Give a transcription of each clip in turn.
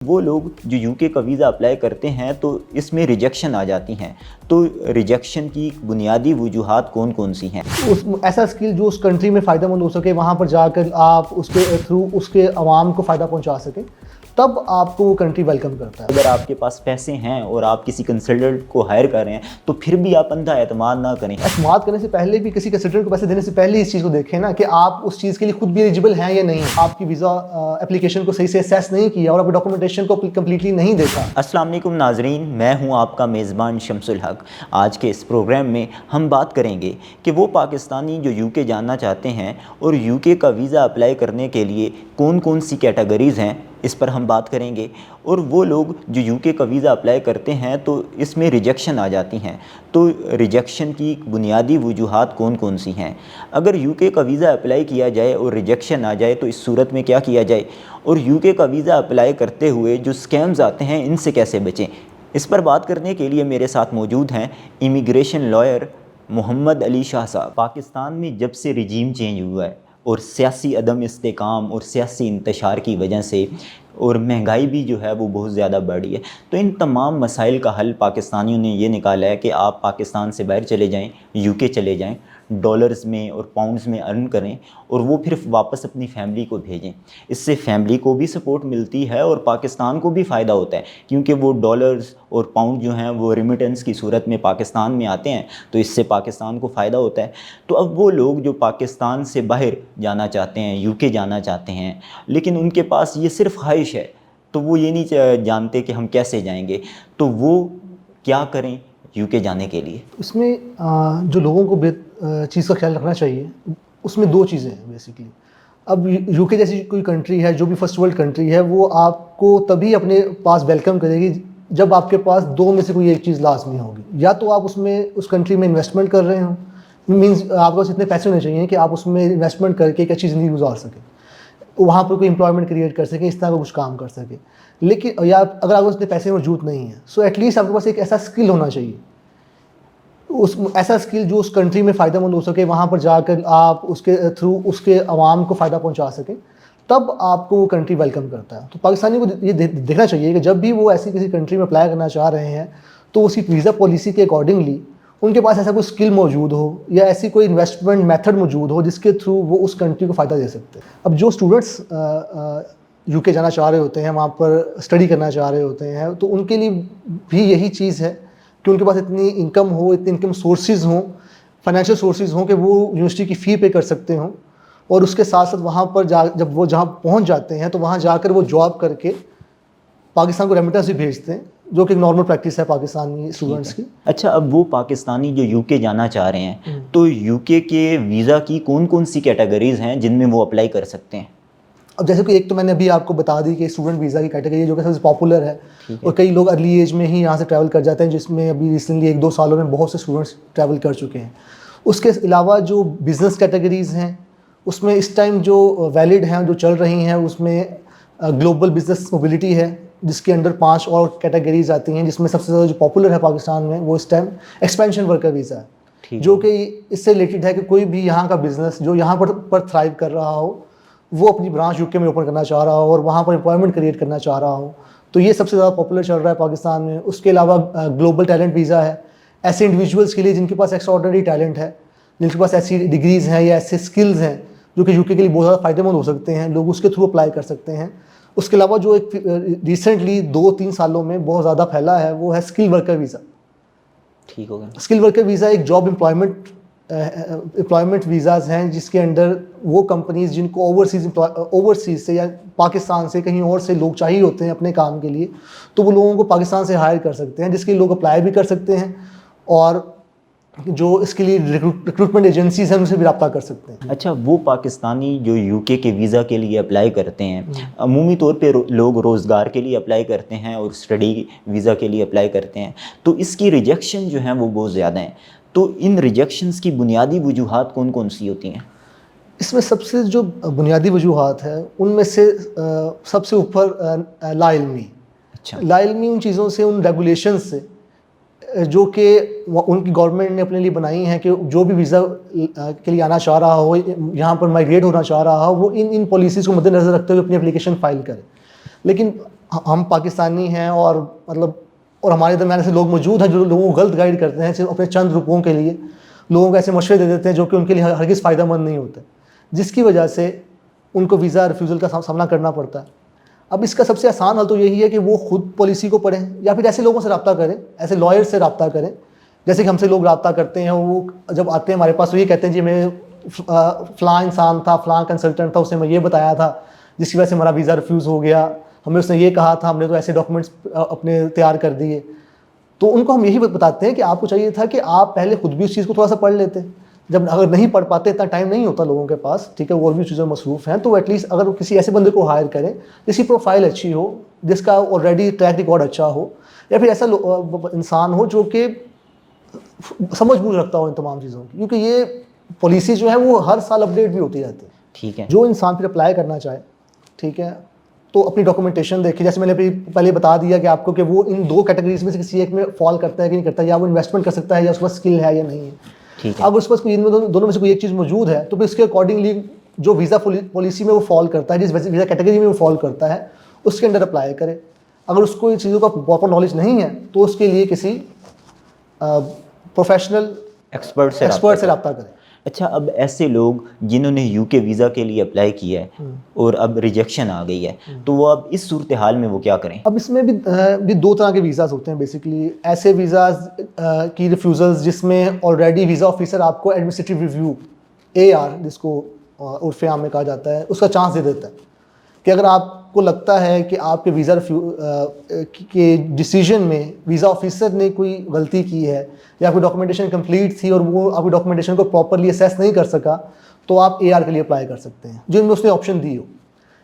वो लोग जो यूके का वीज़ा अप्लाई करते हैं तो इसमें रिजेक्शन आ जाती हैं, तो रिजेक्शन की बुनियादी वजूहात कौन कौन सी हैं? उस ऐसा स्किल जो उस कंट्री में फ़ायदेमंद हो सके, वहाँ पर जाकर आप उसके थ्रू उसके अवाम को फ़ायदा पहुँचा सकें, तब आपको वो कंट्री वेलकम करता है। अगर आपके पास पैसे हैं और आप किसी कंसल्टेंट को हायर कर रहे हैं तो फिर भी आप अंधा एतमाद ना करें। एतमाद करने से पहले भी किसी कंसल्टेंट को पैसे देने से पहले इस चीज़ को देखें ना कि आप उस चीज़ के लिए खुद भी एलिजिबल हैं या नहीं। आपकी वीज़ा एप्लीकेशन को सही से असेस नहीं किया और आपकी डॉक्यूमेंटेशन को कम्प्लीटली नहीं देखा। अस्सलाम वालेकुम नाजरीन, मैं हूं आपका मेज़बान शमसुल हक। आज के इस प्रोग्राम में हम बात करेंगे कि वो पाकिस्तानी जो यूके जाना चाहते हैं और यूके का वीज़ा अप्लाई करने के लिए कौन कौन सी कैटेगरीज़ हैं, इस पर हम बात करेंगे। और वो लोग जो यूके का वीज़ा अप्लाई करते हैं तो इसमें रिजेक्शन आ जाती हैं, तो रिजेक्शन की बुनियादी वजूहात कौन कौन सी हैं। अगर यूके का वीज़ा अप्लाई किया जाए और रिजेक्शन आ जाए तो इस सूरत में क्या किया जाए, और यूके का वीज़ा अप्लाई करते हुए जो स्कैम्स आते हैं इनसे कैसे बचें। इस पर बात करने के लिए मेरे साथ मौजूद हैं इमिग्रेशन लॉयर मोहम्मद अली शाह साहब। पाकिस्तान में जब से रिजीम चेंज हुआ है और सियासी अदम इस्तेकाम और सियासी इंतशार की वजह से और महंगाई भी जो है वो बहुत ज़्यादा बढ़ी है, तो इन तमाम मसाइल का हल पाकिस्तानियों ने ये निकाला है कि आप पाकिस्तान से बाहर चले जाएं, यूके चले जाएं, डॉलर्स में और पाउंड्स में अर्न करें और वो फिर वापस अपनी फैमिली को भेजें। इससे फैमिली को भी सपोर्ट मिलती है और पाकिस्तान को भी फ़ायदा होता है, क्योंकि वो डॉलर्स और पाउंड जो हैं वो रिमिटेंस की सूरत में पाकिस्तान में आते हैं, तो इससे पाकिस्तान को फ़ायदा होता है। तो अब वो लोग जो पाकिस्तान से बाहर जाना चाहते हैं, यूके जाना चाहते हैं, लेकिन उनके पास ये सिर्फ ख्वाहिश है, तो वो ये नहीं जानते कि हम कैसे जाएंगे, तो वो क्या करें यूके जाने के लिए। इसमें जो लोगों को चीज़ का ख्याल रखना चाहिए, उसमें दो चीज़ें हैं बेसिकली। अब यूके जैसी कोई कंट्री है, जो भी फर्स्ट वर्ल्ड कंट्री है, वो आपको तभी अपने पास वेलकम करेगी जब आपके पास दो में से कोई एक चीज़ लाजमी होगी। या तो आप उसमें उस कंट्री में इन्वेस्टमेंट कर रहे हो, मीन्स आपके पास इतने पैसे होने चाहिए कि आप उसमें इन्वेस्टमेंट करके एक अच्छी ज़िंदगी गुजार सकें, वहाँ पर कोई एम्प्लॉयमेंट क्रिएट कर सके, इस तरह का कुछ काम कर सके। लेकिन या अगर आपके पास इतने पैसे मौजूद नहीं है, सो एटलीस्ट आपके पास एक ऐसा स्किल होना चाहिए, ऐसा स्किल जो उस कंट्री में फ़ायदेमंद हो सके, वहाँ पर जाकर आप उसके थ्रू उसके अवाम को फ़ायदा पहुँचा सकें, तब आपको वो कंट्री वेलकम करता है। तो पाकिस्तानी को ये देखना चाहिए कि जब भी वो ऐसी किसी कंट्री में अप्लाई करना चाह रहे हैं तो उसी वीज़ा पॉलिसी के अकॉर्डिंगली उनके पास ऐसा कोई स्किल मौजूद हो या ऐसी कोई इन्वेस्टमेंट मेथड मौजूद हो जिसके थ्रू वो उस कंट्री को फ़ायदा दे सकते हैं। अब जो स्टूडेंट्स यूके जाना चाह रहे होते हैं, वहाँ पर स्टडी करना चाह रहे होते हैं, तो उनके लिए भी यही चीज़ है कि उनके पास इतनी इनकम हो, इतने इनकम सोर्सेज हों, फाइनेंशियल सोर्सेज हों कि वो यूनिवर्सिटी की फ़ी पे कर सकते हों, और उसके साथ साथ वहाँ पर जब वो जहाँ पहुँच जाते हैं तो वहाँ जाकर वो जॉब करके पाकिस्तान को रेमिटेंस भी भेजते हैं, जो कि एक नॉर्मल प्रैक्टिस है पाकिस्तानी स्टूडेंट्स की। अच्छा, अब वो पाकिस्तानी जो यूके जाना चाह रहे हैं तो यूके के वीज़ा की कौन कौन सी कैटेगरीज़ हैं जिनमें वो अप्लाई कर सकते हैं? अब जैसे कि एक तो मैंने अभी आपको बता दी कि स्टूडेंट वीज़ा की कैटेगरी जो कि सबसे पॉपुलर है, और कई लोग अर्ली एज में ही यहाँ से ट्रैवल कर जाते हैं, जिसमें अभी रिसेंटली 1-2 सालों में बहुत से स्टूडेंट्स ट्रैवल कर चुके हैं। उसके अलावा जो बिज़नेस कैटेगरीज़ हैं, उसमें इस टाइम जो वैलिड हैं, जो चल रही हैं, उसमें ग्लोबल बिजनेस मोबिलिटी है, जिसके अंडर 5 और कैटेगरीज आती हैं, जिसमें सबसे ज़्यादा जो पॉपुलर है पाकिस्तान में वो इस टाइम एक्सपेंशन वर्कर वीज़ा है, जो कि इससे रिलेटेड है कि कोई भी यहाँ का बिज़नेस जो यहाँ पर थ्राइव कर रहा हो, वो अपनी ब्रांच यूके में ओपन करना चाह रहा हो और वहाँ पर एम्प्लॉयमेंट क्रिएट करना चाह रहा हो, तो ये सबसे ज़्यादा पॉपुलर चल रहा है पाकिस्तान में। उसके अलावा ग्लोबल टैलेंट वीज़ा है, ऐसे इंडिविजुअल्स के लिए जिनके पास एक्स्ट्राऑर्डिनरी टैलेंट है, जिनके पास ऐसी डिग्रीज़ हैं या ऐसे स्किल्स हैं जो कि यूके के लिए बहुत ज़्यादा फ़ायदेमंद हो सकते हैं, लोग उसके थ्रू अप्लाई कर सकते हैं। उसके अलावा जो एक रिसेंटली 2-3 सालों में बहुत ज़्यादा फैला है वो है स्किल वर्कर वीज़ा। ठीक हो गया। स्किल वर्कर वीज़ा एक जॉब एम्प्लॉयमेंट वीज़ाज़ हैं, जिसके अंडर वो कंपनीज़ जिनको ओवरसीज़ से या पाकिस्तान से कहीं और से लोग चाहिए होते हैं अपने काम के लिए, तो वो लोगों को पाकिस्तान से हायर कर सकते हैं, जिसके लिए लोग अप्लाई भी कर सकते हैं और जो इसके लिए रिक्रूटमेंट एजेंसीज हैं उनसे भी रब्ता कर सकते हैं। अच्छा, वो पाकिस्तानी जो यूके के वीज़ा के लिए अप्लाई करते हैं, अमूमी तौर पे लोग रोज़गार के लिए अप्लाई करते हैं और स्टडी वीज़ा के लिए अप्लाई करते हैं, तो इसकी रिजेक्शन जो है वो बहुत ज़्यादा हैं, तो इन रिजेक्शंस की बुनियादी वजूहात कौन कौन सी होती हैं? इसमें सबसे जो बुनियादी वजूहात है उनमें से सबसे ऊपर लाइल्मी। अच्छा, लाइल्मी उन चीज़ों से, उन रेगुलेशंस से जो कि उनकी गवर्नमेंट ने अपने लिए बनाई हैं कि जो भी वीज़ा के लिए आना चाह रहा हो, यहाँ पर माइग्रेट होना चाह रहा हो, वो इन पॉलिसीज़ को मद्देनज़र रखते हुए अपनी एप्लीकेशन फ़ाइल करे। लेकिन हम पाकिस्तानी हैं और मतलब और हमारे दरमियान ऐसे लोग मौजूद हैं जो लोगों को गलत गाइड करते हैं सिर्फ अपने चंद रुपयों के लिए, लोगों को ऐसे मशवरे दे देते हैं जो कि उनके लिए हरगिज़ फ़ायदेमंद नहीं होते, जिसकी वजह से उनको वीज़ा रिफ्यूज़ल का सामना करना पड़ता है। अब इसका सबसे आसान हल तो यही है कि वो खुद पॉलिसी को पढ़ें या फिर ऐसे लोगों से रब्ता करें, ऐसे लॉयर से रब्ता करें, जैसे कि हमसे लोग रब्ता करते हैं। वो जब आते हैं हमारे पास तो ये कहते हैं जी मैं फ़लाँ इंसान था, फ़लाँ कंसल्टेंट था, उसने मैं ये बताया था जिसकी वजह से हमारा वीज़ा रिफ्यूज़ हो गया, हमें उसने ये कहा था, हमने तो ऐसे डॉक्यूमेंट्स अपने तैयार कर दिए। तो उनको हम यही बताते हैं कि आपको चाहिए था कि आप पहले खुद भी उस चीज़ को थोड़ा सा पढ़ लेते। जब अगर नहीं पढ़ पाते, इतना टाइम नहीं होता लोगों के पास, ठीक है, वो और भी चीज़ें मसरूफ़ हैं, तो एटलीस्ट अगर वो किसी ऐसे बंदे को हायर करें जिसकी प्रोफाइल अच्छी हो, जिसका ऑलरेडी ट्रैक रिकॉर्ड अच्छा हो, या फिर ऐसा इंसान हो जो कि समझ बूझ रखता हो इन तमाम चीज़ों की, क्योंकि ये पॉलिसी जो है वो हर साल अपडेट भी होती रहती है। ठीक है। जो इंसान फिर अप्लाई करना चाहे, ठीक है, तो अपनी डॉक्यूमेंटेशन देखिए, जैसे मैंने पहले बता दिया कि आपको कि वो इन दो कैटेगरीज में से किसी एक में फॉल करता है कि नहीं करता, या वो इन्वेस्टमेंट कर सकता है या उसके पास स्किल है या नहीं है। ठीक है। अगर उसके पास कोई इनमें दोनों में से कोई एक चीज़ मौजूद है तो फिर उसके अकॉर्डिंगली जो वीज़ा पॉलिसी में वो फॉल करता है, जिस वीज़ा कैटेगरी में वो फॉल करता है, उसके अंडर अप्लाई करे। अगर उसको इन चीज़ों का प्रॉपर नॉलेज नहीं है तो उसके लिए किसी प्रोफेशनल एक्सपर्ट से रब्ता करें। अच्छा, अब ऐसे लोग जिन्होंने यूके वीज़ा के लिए अप्लाई किया है और अब रिजेक्शन आ गई है, तो वो अब इस सूरत हाल में वो क्या करें? अब इसमें भी दो तरह के वीज़ाज़ होते हैं बेसिकली। ऐसे वीज़ाज़ की रिफ्यूज़ल्स जिसमें ऑलरेडी वीज़ा ऑफिसर आपको एडमिनिस्ट्रेटिव रिव्यू AR जिसको उर्फ़ आम में कहा जाता है, उसका चांस दे देता है कि अगर आपको लगता है कि आपके वीज़ा के डिसीजन में वीज़ा ऑफिसर ने कोई गलती की है या कोई डॉक्यूमेंटेशन कंप्लीट थी और वो आपकी डॉक्यूमेंटेशन को प्रॉपरली असेस नहीं कर सका, तो आप AR के लिए अप्लाई कर सकते हैं, जिनमें उसने ऑप्शन दी हो।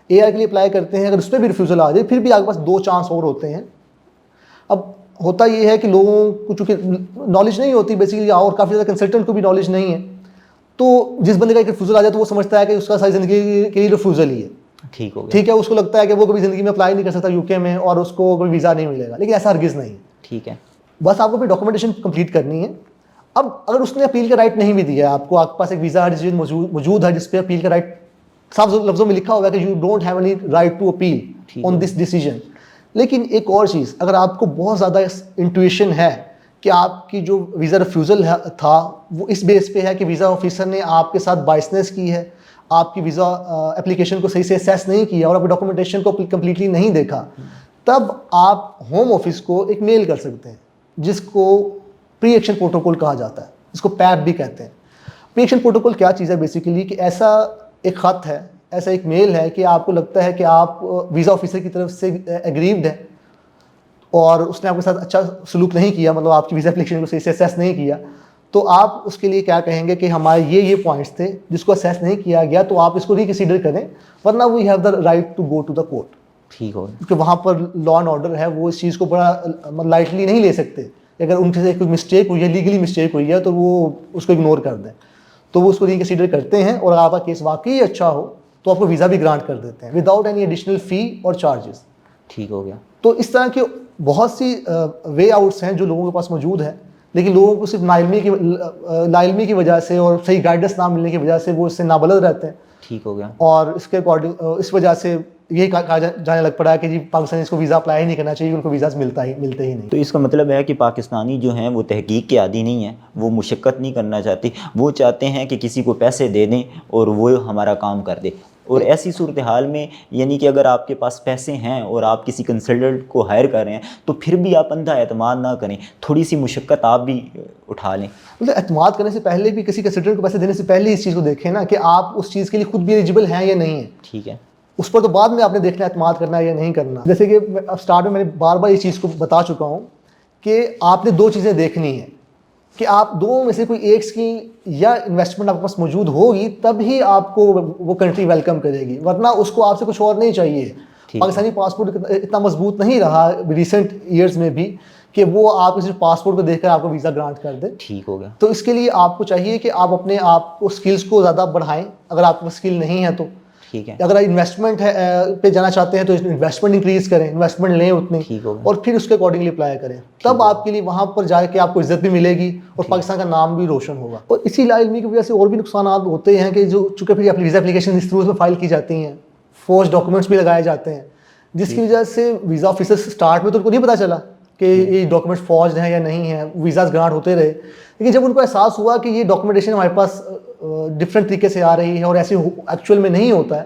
AR के लिए अप्लाई करते हैं, अगर उस पर भी रिफ्यूज़ल आ जाए फिर भी आपके पास 2 चांस और होते हैं। अब होता ये है कि लोगों को चूँकि नॉलेज नहीं होती बेसिकली, और काफ़ी ज़्यादा कंसल्टेंट को भी नॉलेज नहीं है, तो जिस बंदे का एक रिफ्यूज़ल आ जाए तो वो समझता है कि उसका सारी ज़िंदगी के लिए रिफ्यूज़ल ही है। ठीक हो गया। ठीक है, उसको लगता है कि वो कभी ज़िंदगी में अप्लाई नहीं कर सकता यूके में और उसको कोई वीज़ा नहीं मिलेगा, लेकिन ऐसा हरगिज़ नहीं है। ठीक है। बस आपको अपनी डॉक्यूमेंटेशन कंप्लीट करनी है। अब अगर उसने अपील का राइट नहीं भी दिया, आपको आपके पास एक वीज़ा डिसीजन मौजूद है जिस पे अपील का राइट साफ लफ्ज़ों में लिखा हुआ है कि you don't have any right to appeal on this decision. लेकिन एक और चीज़, अगर आपको बहुत ज़्यादा इंट्यूशन है कि आपकी जो वीज़ा रिफ्यूज़ल था वो इस बेस पे है कि वीज़ा ऑफिसर ने आपके साथ बाइसनेस की है, आपकी वीज़ा एप्लीकेशन को सही से असेस नहीं किया और आपकी डॉक्यूमेंटेशन को कम्प्लीटली नहीं देखा, तब आप होम ऑफिस को एक मेल कर सकते हैं जिसको प्री एक्शन प्रोटोकॉल कहा जाता है, जिसको पैप भी कहते हैं। प्री एक्शन प्रोटोकॉल क्या चीज़ है बेसिकली कि ऐसा एक ख़त है, ऐसा एक मेल है कि आपको लगता है कि आप वीज़ा ऑफिसर की तरफ से एग्रीव्ड है और उसने आपके साथ अच्छा सलूक नहीं किया, मतलब आपकी वीज़ा एप्लीकेशन को सही से असेस नहीं किया, तो आप उसके लिए क्या कहेंगे कि हमारे ये पॉइंट्स थे जिसको असेस नहीं किया गया, तो आप इसको रिकन्सिडर करें, वरना we have the right to go to the court. ठीक हो, क्योंकि वहाँ पर लॉ एंड ऑर्डर है, वो इस चीज़ को बड़ा लाइटली नहीं ले सकते। अगर उनके से कोई मिस्टेक हुई है, लीगली मिस्टेक हुई है, तो वो उसको इग्नोर कर दें, तो वो उसको रिकन्सिडर करते हैं और आपका केस वाकई अच्छा हो तो आपको वीज़ा भी ग्रांट कर देते हैं विदाउट एनी एडिशनल फ़ी और चार्जेस। ठीक हो गया। तो इस तरह के बहुत सी वे आउट्स हैं जो लोगों के पास मौजूद हैं, लेकिन लोगों को सिर्फ नाइल्मी की वजह से और सही गाइडेंस ना मिलने की वजह से वो इससे नाबलद रहते हैं। ठीक हो गया। और इसके अकॉर्डिंग इस वजह से यही कहा जाने लग पड़ा है कि जी पाकिस्तानी इसको वीज़ा अप्लाई ही नहीं करना चाहिए, उनको वीज़ा मिलते ही नहीं। तो इसका मतलब है कि पाकिस्तानी जो हैं वो तहकीक के आदी नहीं हैं, वो मुशक्क़त नहीं करना चाहते, वो चाहते हैं कि किसी को पैसे दे दें और वो हमारा काम कर दे। और ऐसी सूरत हाल में यानी कि अगर आपके पास पैसे हैं और आप किसी कंसल्टेंट को हायर कर रहे हैं तो फिर भी आप अंधा एतमाद ना करें, थोड़ी सी मुशक्क़त आप भी उठा लें। मतलब एतमाद करने से पहले भी किसी कंसल्टेंट को पैसे देने से पहले इस चीज़ को देखें ना कि आप उस चीज़ के लिए खुद भी एलिजिबल हैं या नहीं है। ठीक है, उस पर तो बाद में आपने देखना है एतमाद करना है या नहीं करना। जैसे कि अब स्टार्ट में मैंने बार बार इस चीज़ को बता चुका हूँ कि आपने 2 चीज़ें देखनी है कि आप दोनों में से कोई एक स्कीम या इन्वेस्टमेंट आपके पास मौजूद होगी तब ही आपको वो कंट्री वेलकम करेगी, वरना उसको आपसे कुछ और नहीं चाहिए। पाकिस्तानी पासपोर्ट इतना मजबूत नहीं रहा रिसेंट ईयर्स में भी कि वो आप इस पासपोर्ट को देखकर आपको वीज़ा ग्रांट कर दे। ठीक हो गया। तो इसके लिए आपको चाहिए कि आप अपने आप को स्किल्स को ज़्यादा बढ़ाएं, अगर आपके पास स्किल नहीं है तो। ठीक है। अगर इन्वेस्टमेंट पे जाना चाहते हैं तो इन्वेस्टमेंट इंक्रीज करें, इन्वेस्टमेंट लें उतनी, और फिर उसके अकॉर्डिंगली अप्लाई करें, तब आपके लिए वहाँ पर जाके आपको इज्जत भी मिलेगी और पाकिस्तान का नाम भी रोशन होगा। और इसी लाइल्मी की वजह से और भी नुकसान होते हैं कि जो चूँकि फिर वीज़ा एप्लीकेशन इस रूल में फाइल की जाती हैं, फोर्स डॉक्यूमेंट्स भी लगाए जाते हैं, जिसकी वजह से वीज़ा ऑफिसर स्टार्ट में तो उनको नहीं पता चला कि ये डॉक्यूमेंट फॉर्ज्ड हैं या नहीं है, वीज़ाज ग्रांट होते रहे। लेकिन जब उनको एहसास हुआ कि ये डॉक्यूमेंटेशन हमारे पास डिफरेंट तरीके से आ रही है और ऐसे एक्चुअल में नहीं होता है,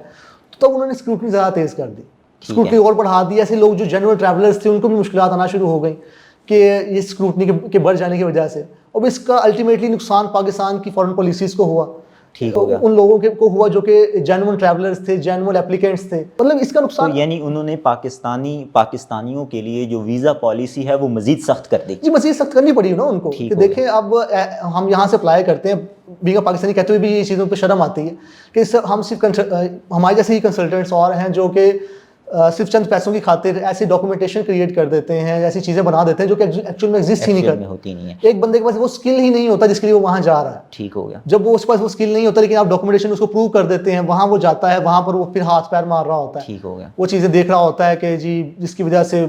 तो तब उन्होंने स्क्रूटनी ज़्यादा तेज़ कर दी, स्क्रूटनी और बढ़ा दी। ऐसे लोग जो जनरल ट्रैवलर्स थे उनको भी मुश्किलात आना शुरू हो गई कि ये स्क्रूटनी के बढ़ जाने की वजह से। अब इसका अल्टीमेटली नुकसान पाकिस्तान की फॉरेन पॉलिसीज़ को हुआ, ठीक हो गया। उन लोगों को हुआ जो कि जेन्युइन ट्रैवलर्स थे, जेन्युइन एप्लीकेंट्स थे। मतलब इसका नुकसान तो यानी उन्होंने पाकिस्तानियों के लिए जो वीज़ा पॉलिसी है वो मज़ीद सख्त कर दी। जी, मज़ीद सख्त करनी पड़ी ना उनको कि देखें अब हम यहाँ से अप्लाई करते हैं, बीइंग पाकिस्तानी कहते हुए भी ये चीज़ों पर शर्म आती है कि हम सिर्फ हमारे जैसे ही कंसल्टेंट्स और हैं जो कि सिर्फ चंद पैसों की खातिर ऐसी डॉक्यूमेंटेशन क्रिएट कर देते हैं, ऐसी चीज़ें बना देते हैं जो कि एक्चुअल में एग्जिस्ट ही नहीं होती नहीं है। एक बंदे के पास वो स्किल ही नहीं होता जिसके लिए वो वहाँ जा रहा है। ठीक हो गया। जब वो उसके पास वो स्किल नहीं होता लेकिन आप डॉक्यूमेंटेशन उसको प्रूव कर देते हैं, वहाँ वो जाता है, वहाँ पर वो फिर हाथ पैर मार रहा होता है। ठीक हो गया। वो चीज़ें देख रहा होता है कि जी जिसकी वजह से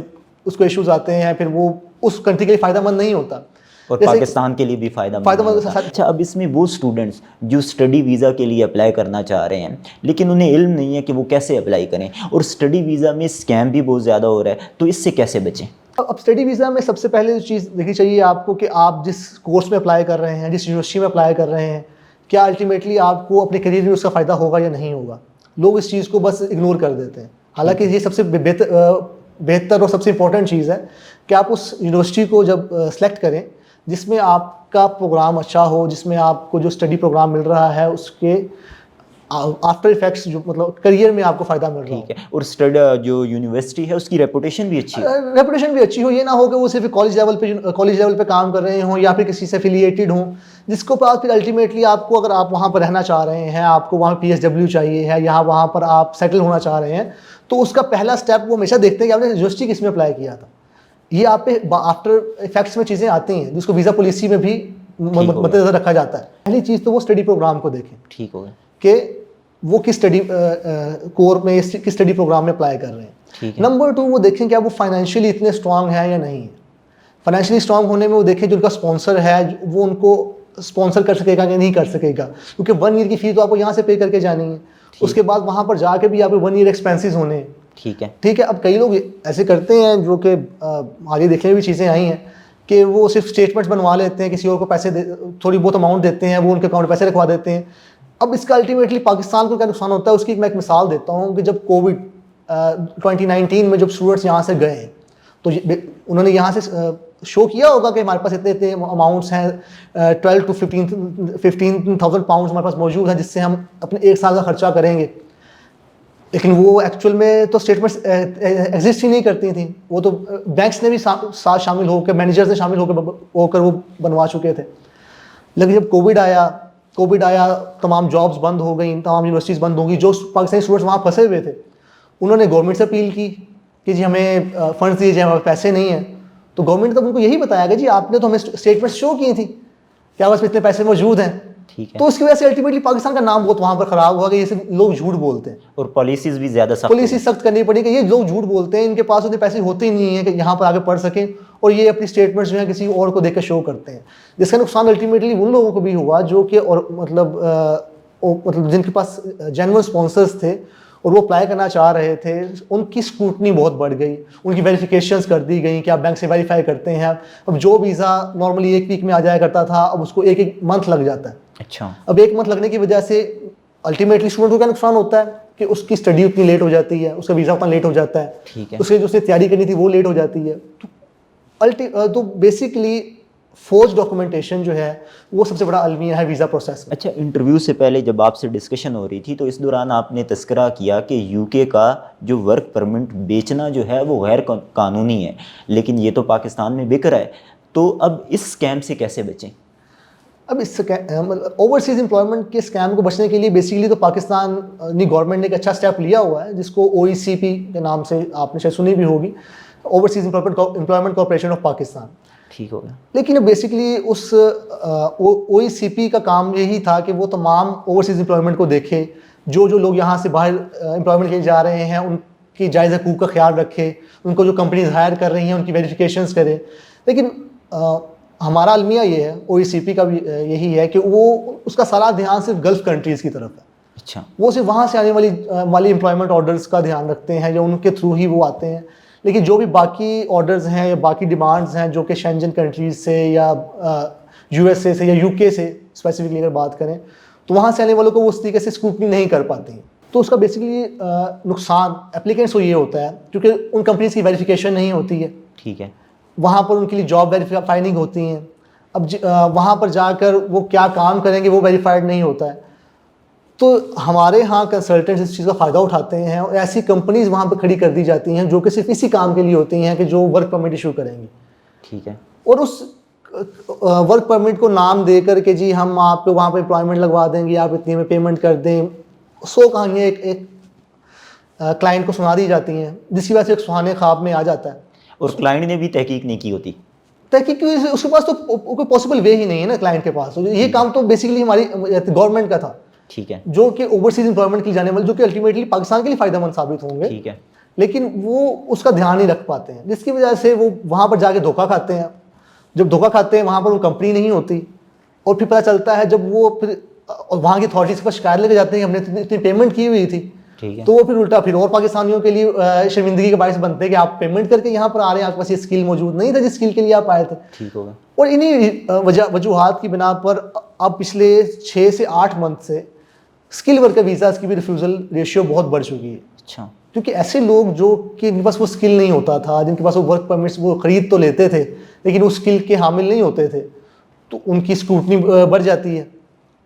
उसको इश्यूज आते हैं, फिर वो उस कंट्री के लिए फ़ायदेमंद नहीं होता और पाकिस्तान के लिए भी फ़ायदेमंद। अच्छा, अब इसमें वो स्टूडेंट्स जो स्टडी वीज़ा के लिए अप्लाई करना चाह रहे हैं लेकिन उन्हें इल्म नहीं है कि वो कैसे अप्लाई करें, और स्टडी वीज़ा में स्कैम भी बहुत ज़्यादा हो रहा है, तो इससे कैसे बचें? अब स्टडी वीज़ा में सबसे पहले जो चीज़ देखनी चाहिए आपको कि आप जिस कोर्स में अप्लाई कर रहे हैं, जिस यूनिवर्सिटी में अप्लाई कर रहे हैं, क्या अल्टीमेटली आपको अपने करियर में उसका फ़ायदा होगा या नहीं होगा। लोग इस चीज़ को बस इग्नोर कर देते हैं, हालांकि ये सबसे बेहतर और सबसे इंपॉर्टेंट चीज़ है कि आप उस यूनिवर्सिटी को जब सेलेक्ट करें जिसमें आपका प्रोग्राम अच्छा हो, जिसमें आपको जो स्टडी प्रोग्राम मिल रहा है उसके आफ्टर इफेक्ट्स जो मतलब करियर में आपको फ़ायदा मिल रहा है। ठीक है, और जो यूनिवर्सिटी है उसकी रेपुटेशन भी अच्छी हो। रेपुटेशन भी अच्छी हो, ये ना हो कि वो सिर्फ कॉलेज लेवल पे काम कर रहे हों या फिर किसी से एफिलिएटेड हों, जिसको बाद फिर अल्टीमेटली आपको अगर आप वहाँ पर रहना चाह रहे हैं, आपको वहाँ PSW चाहिए है या वहाँ पर आप सेटल होना चाह रहे हैं, तो उसका पहला स्टेप वो हमेशा देखते हैं कि आपने यूनिवर्सिटी किस में अप्लाई किया था। ये आप पे आफ्टर इफेक्ट्स में चीज़ें आती हैं जिसको वीज़ा पॉलिसी में भी मद्देनजर रखा जाता है। पहली चीज़ तो वो स्टडी प्रोग्राम को देखें। ठीक हो गया कि वो किस स्टडी कोर में किस स्टडी प्रोग्राम में अप्लाई कर रहे हैं। नंबर 2 वो देखें कि आप वो फाइनेंशियली इतने स्ट्रांग है या नहीं है। फाइनेंशियली स्ट्रांग होने में वो देखें जो उनका स्पॉन्सर है वो उनको स्पॉन्सर कर सकेगा या नहीं कर सकेगा, क्योंकि 1 ईयर की फीस तो आपको यहाँ से पे करके जानी है, उसके बाद वहाँ पर जाके भी आपके 1 ईयर एक्सपेंसेस होने हैं। ठीक है। अब कई लोग ऐसे करते हैं जो कि आगे देखने में भी चीज़ें आई हैं कि वो सिर्फ स्टेटमेंट्स बनवा लेते हैं, किसी और को पैसे थोड़ी बहुत अमाउंट देते हैं, वो उनके अकाउंट में पैसे रखवा देते हैं। अब इसका अल्टीमेटली पाकिस्तान को क्या नुकसान होता है उसकी मैं एक मिसाल देता हूँ कि जब कोविड 2019 में जब स्टूडेंट्स यहाँ से गए तो उन्होंने यहाँ से शो किया होगा कि हमारे पास इतने इतने अमाउंट्स हैं, 12 to 15,000 पाउंड्स हमारे पास मौजूद हैं जिससे हम अपने 1 साल का खर्चा करेंगे। लेकिन वो एक्चुअल में तो स्टेटमेंट्स एग्जिस्ट ही नहीं करती थी, वो तो बैंक्स ने भी साथ शामिल होकर, मैनेजर्स ने शामिल होकर वो बनवा चुके थे। लेकिन जब कोविड आया तमाम जॉब्स बंद हो गई, तमाम यूनिवर्सिटीज़ बंद हो गई, जो पाकिस्तानी स्टूडेंट्स वहाँ फंसे हुए थे उन्होंने गवर्नमेंट से अपील की कि जी हमें फंड्स दिए जाए, हमारे पैसे नहीं हैं। तो गवर्नमेंट ने तो उनको यही बताया कि जी आपने तो हमें स्टेटमेंट शो की थी कि आपके पास इतने पैसे मौजूद हैं। ठीक है। तो उसकी वजह से अल्टीमेटली पाकिस्तान का नाम बहुत वहाँ पर ख़राब हुआ कि ये सिर्फ लोग झूठ बोलते हैं, और पॉलिसीज़ भी ज़्यादा सख्त करनी पड़ी कि ये लोग झूठ बोलते हैं, इनके पास उतने पैसे होते ही नहीं है कि यहाँ पर आगे पढ़ सकें, और ये अपनी स्टेटमेंट्स जो है किसी और को देकर शो करते हैं, जिसका नुकसान अल्टीमेटली उन लोगों को भी हुआ जो कि और मतलब जिनके पास जेन्युइन स्पॉन्सर्स थे और वो अप्लाई करना चाह रहे थे, उनकी स्क्रूटनी बहुत बढ़ गई, उनकी वेरिफिकेशंस कर दी गई कि आप बैंक से वेरीफाई करते हैं। अब जो वीज़ा नॉर्मली 1 वीक में आ जाया करता था अब उसको 1 मंथ लग जाता है। अच्छा। अब 1 मंथ लगने की वजह से अल्टीमेटली स्टूडेंट को क्या नुकसान होता है कि उसकी स्टडी उतनी लेट हो जाती है, उसका वीज़ा उतना लेट हो जाता है। ठीक है। उसके जो उसने तैयारी करनी थी वो लेट हो जाती है। तो बेसिकली फोर्ज डॉक्यूमेंटेशन जो है वो सबसे बड़ा अलमिया है वीज़ा प्रोसेस में। अच्छा, इंटरव्यू से पहले जब आपसे डिस्कशन हो रही थी तो इस दौरान आपने तस्करा किया कि यूके का जो वर्क परमिट बेचना जो है वो गैर कानूनी है, लेकिन ये तो पाकिस्तान में बिक रहा है, तो अब इस स्कैम से कैसे बचें? अब इस ओवरसीज़ एम्प्लॉयमेंट के स्कैम को बचने के लिए बेसिकली तो पाकिस्तान गवर्नमेंट ने एक अच्छा स्टेप लिया हुआ है जिसको OECP के नाम से आपने शायद सुनी भी होगी, overseas employment corporation of Pakistan. ठीक हो गया। लेकिन बेसिकली उस OECP का काम यही था कि वो तमाम ओवरसीज़ एम्प्लॉयमेंट को देखे, जो लोग यहाँ से बाहर एम्प्लॉयमेंट के लिए जा रहे हैं उनकी जायज़ हकूक़ का ख्याल रखे, उनको जो कंपनीज हायर कर रही हैं उनकी वेरिफिकेशंस करे। लेकिन हमारा अलमिया ये है, OECP का भी यही है कि वो उसका सारा ध्यान सिर्फ गल्फ़ कंट्रीज़ की तरफ है। अच्छा। वो सिर्फ वहाँ से आने वाली एम्प्लॉयमेंट ऑर्डर्स का ध्यान रखते हैं या उनके थ्रू ही वो आते हैं। लेकिन जो भी बाकी ऑर्डर्स हैं या बाकी डिमांड्स हैं जो कि शेंजन कंट्रीज से या यूएसए से या यूके से स्पेसिफिकली अगर बात करें, तो वहाँ से आने वालों को वो उस तरीके से स्क्रूटनी नहीं कर पाती हैं। तो उसका बेसिकली नुकसान एप्लीकेंट्स को ये होता है क्योंकि उन कंपनीज की वेरिफिकेशन नहीं होती है, ठीक है। वहाँ पर उनके लिए जॉब वेरीफाई नहीं होती हैं। अब वहाँ पर जाकर वो क्या काम करेंगे वो वेरीफाइड नहीं होता है। तो हमारे यहाँ कंसल्टेंट्स इस चीज़ का फ़ायदा उठाते हैं और ऐसी कंपनीज वहाँ पर खड़ी कर दी जाती हैं जो कि सिर्फ इसी काम के लिए होती हैं कि जो वर्क परमिट इशू करेंगी। ठीक है। और उस वर्क परमिट को नाम दे करके जी हम आपको वहाँ पर एम्प्लॉयमेंट लगवा देंगे, आप इतने में पेमेंट कर दें, 100 कहानियाँ एक क्लाइंट को सुना दी जाती हैं, जिसकी वजह से एक सुहाने ख्वाब में आ जाता है। और क्लाइंट ने भी तहकीक नहीं की होती। तहकीक उसके पास तो कोई पॉसिबल वे ही नहीं है ना क्लाइंट के पास। तो ये काम तो बेसिकली हमारी गवर्नमेंट का था, ठीक है, जो कि ओवरसीज एम्प्लॉयमेंट के लिए जाने वाले, जो कि अल्टीमेटली पाकिस्तान के लिए फायदेमंद साबित होंगे, ठीक है। लेकिन वो उसका ध्यान नहीं रख पाते हैं, जिसकी वजह से वो वहाँ पर जाके धोखा खाते हैं। जब धोखा खाते हैं वहाँ पर वो कंपनी नहीं होती, और फिर पता चलता है जब वो फिर वहाँ की अथॉरिटीज़ पर शिकायत लेके जाते हैं कि हमने इतनी पेमेंट की हुई थी, ठीक है। तो वो फिर उल्टा फिर और पाकिस्तानियों के लिए शर्मिंदगी के बायस बनते हैं कि आप पेमेंट करके यहाँ पर आ रहे हैं, आपके पास ये स्किल मौजूद नहीं था जिस स्किल के लिए आप आए थे। ठीक होगा। और इन्हीं वजूहात की बिना पर अब पिछले 6 से 8 मंथ से स्किल वर्कर वीज़ाज़ की भी रिफ्यूज़ल रेशियो बहुत बढ़ चुकी है। अच्छा। क्योंकि ऐसे लोग जो कि जिनके पास वो स्किल नहीं होता था, जिनके पास वो वर्क परमिट्स वो खरीद तो लेते थे लेकिन उस स्किल के हामिल नहीं होते थे, तो उनकी स्क्रूटनी बढ़ जाती है,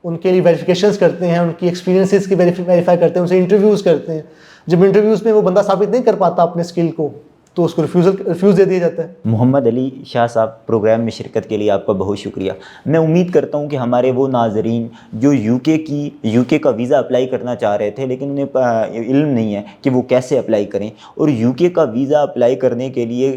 उनके लिए वेरिफिकेशंस करते हैं, उनकी एक्सपीरियंसेस की वेरीफाई करते हैं, उनसे इंटरव्यूज़ करते हैं। जब इंटरव्यूज़ में वो बंदा साबित नहीं कर पाता अपने स्किल को, तो उसको रिफ्यूज़ दे दिया जाता है। मोहम्मद अली शाह साहब, प्रोग्राम में शिरकत के लिए आपका बहुत शुक्रिया। मैं उम्मीद करता हूं कि हमारे वो नाजरीन जो यूके का वीज़ा अप्लाई करना चाह रहे थे लेकिन उन्हें इल्म नहीं है कि वो कैसे अप्लाई करें, और यूके का वीज़ा अप्लाई करने के लिए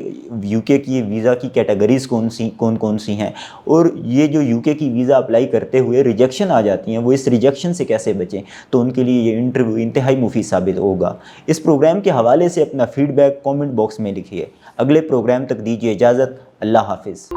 यूके की वीज़ा की कैटेगरीज़ कौन कौन सी हैं, और ये जो यूके की वीज़ा अप्लाई करते हुए रिजेक्शन आ जाती हैं, वो इस रिजेक्शन से कैसे बचें, तो उनके लिए ये इंटरव्यू इंतहाई मुफीद साबित होगा। इस प्रोग्राम के हवाले से अपना फ़ीडबैक कॉमेंट बॉक्स में लिखिए। अगले प्रोग्राम तक दीजिए इजाज़त। अल्लाह हाफिज़।